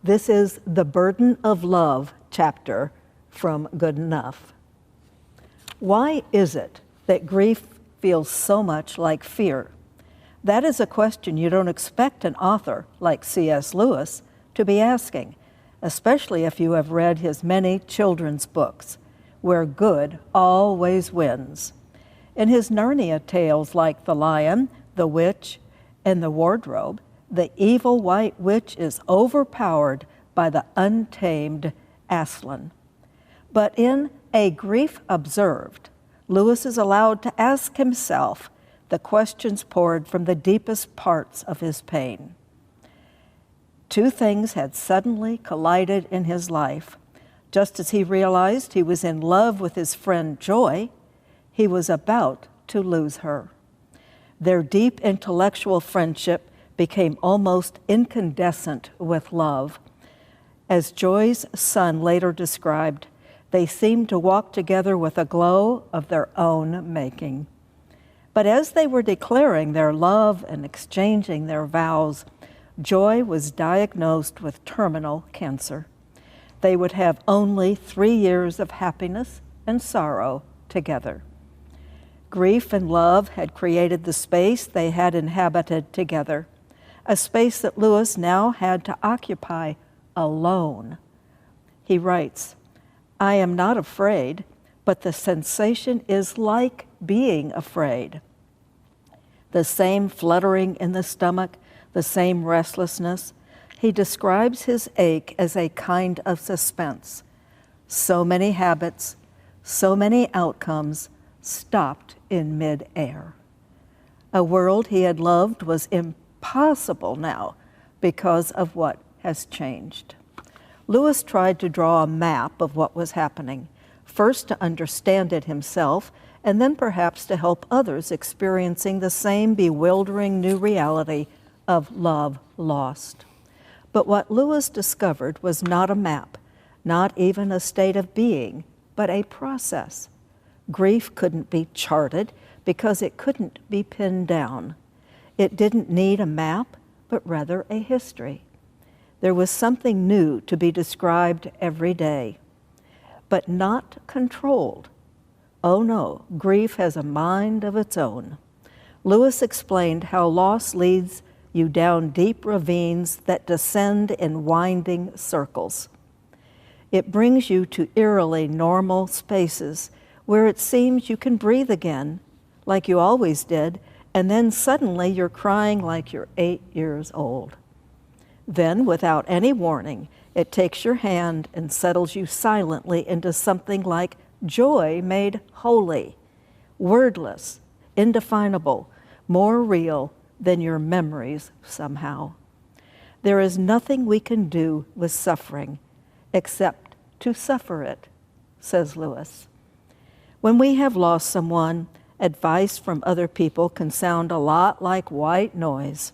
This is the Burden of Love chapter from Good Enough. Why is it that grief feels so much like fear? That is a question you don't expect an author like C.S. Lewis to be asking, especially if you have read his many children's books, where good always wins. In his Narnia tales like The Lion, the Witch, and the Wardrobe, the evil white witch is overpowered by the untamed Aslan. But in A Grief Observed, Lewis is allowed to ask himself the questions poured from the deepest parts of his pain. Two things had suddenly collided in his life. Just as he realized he was in love with his friend Joy, he was about to lose her. Their deep intellectual friendship became almost incandescent with love. As Joy's son later described, they seemed to walk together with a glow of their own making. But as they were declaring their love and exchanging their vows, Joy was diagnosed with terminal cancer. They would have only 3 years of happiness and sorrow together. Grief and love had created the space they had inhabited together, a space that Lewis now had to occupy alone. He writes, "I am not afraid, but the sensation is like being afraid. The same fluttering in the stomach, the same restlessness." He describes his ache as a kind of suspense. So many habits, so many outcomes stopped in mid-air. A world he had loved was impossible now because of what has changed. Lewis tried to draw a map of what was happening, first to understand it himself, and then perhaps to help others experiencing the same bewildering new reality of love lost. But what Lewis discovered was not a map, not even a state of being, but a process. Grief couldn't be charted because it couldn't be pinned down. It didn't need a map, but rather a history. There was something new to be described every day, but not controlled. Oh no, grief has a mind of its own. Lewis explained how loss leads you down deep ravines that descend in winding circles. It brings you to eerily normal spaces where it seems you can breathe again, like you always did, and then suddenly you're crying like you're 8 years old. Then, without any warning, it takes your hand and settles you silently into something like joy made holy, wordless, indefinable, more real than your memories somehow. There is nothing we can do with suffering except to suffer it, says Lewis. When we have lost someone, advice from other people can sound a lot like white noise.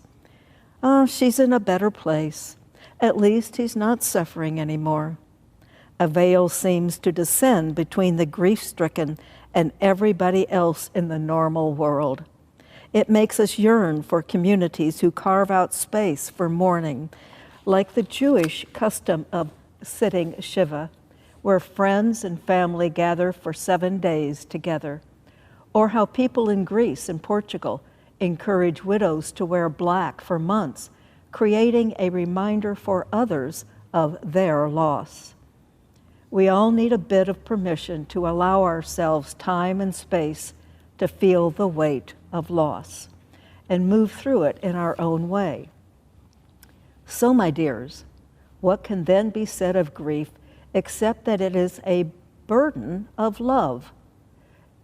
"Oh, she's in a better place. At least he's not suffering anymore." A veil seems to descend between the grief-stricken and everybody else in the normal world. It makes us yearn for communities who carve out space for mourning, like the Jewish custom of sitting Shiva, where friends and family gather for 7 days together, or how people in Greece and Portugal encourage widows to wear black for months, creating a reminder for others of their loss. We all need a bit of permission to allow ourselves time and space to feel the weight of loss and move through it in our own way. So, my dears, what can then be said of grief except that it is a burden of love?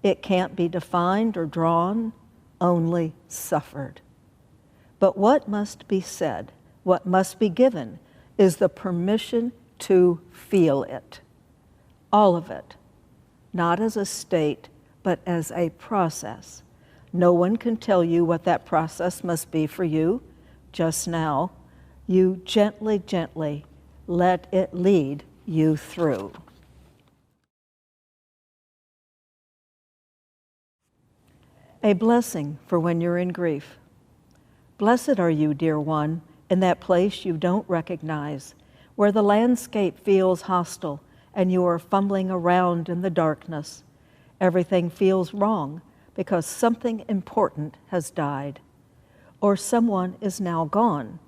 It can't be defined or drawn, only suffered. But what must be said, what must be given, is the permission to feel it. All of it, not as a state, but as a process. No one can tell you what that process must be for you just now. You gently, gently let it lead you through. A blessing for when you're in grief. Blessed are you, dear one, in that place you don't recognize, where the landscape feels hostile and you are fumbling around in the darkness. Everything feels wrong because something important has died, or someone is now gone.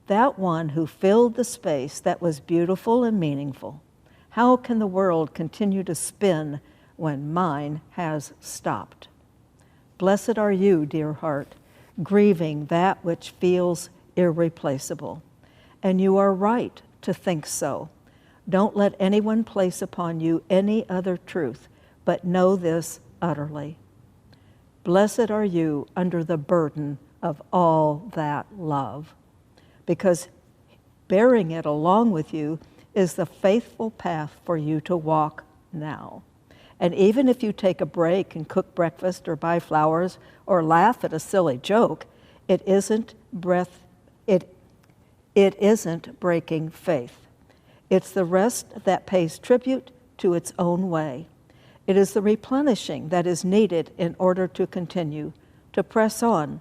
That one who filled the space that was beautiful and meaningful. How can the world continue to spin when mine has stopped? Blessed are you, dear heart, grieving that which feels irreplaceable. And you are right to think so. Don't let anyone place upon you any other truth, but know this utterly. Blessed are you under the burden of all that love, because bearing it along with you is the faithful path for you to walk now. And even if you take a break and cook breakfast or buy flowers or laugh at a silly joke, it isn't breaking faith. It's the rest that pays tribute to its own way. It is the replenishing that is needed in order to continue, to press on,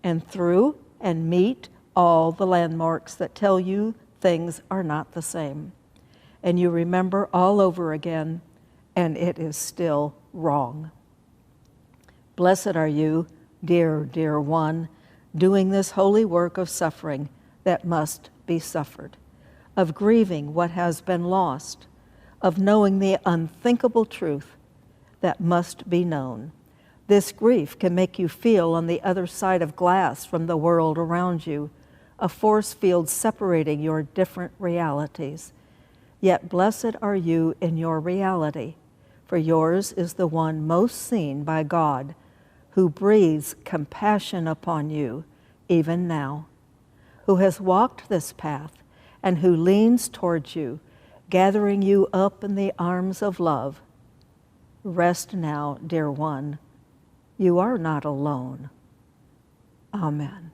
and through and meet all the landmarks that tell you things are not the same. And you remember all over again, and it is still wrong. Blessed are you, dear, dear one, doing this holy work of suffering that must be suffered, of grieving what has been lost, of knowing the unthinkable truth that must be known. This grief can make you feel on the other side of glass from the world around you, a force field separating your different realities. Yet blessed are you in your reality, for yours is the one most seen by God, who breathes compassion upon you even now, who has walked this path and who leans towards you, gathering you up in the arms of love. Rest now, dear one. You are not alone. Amen.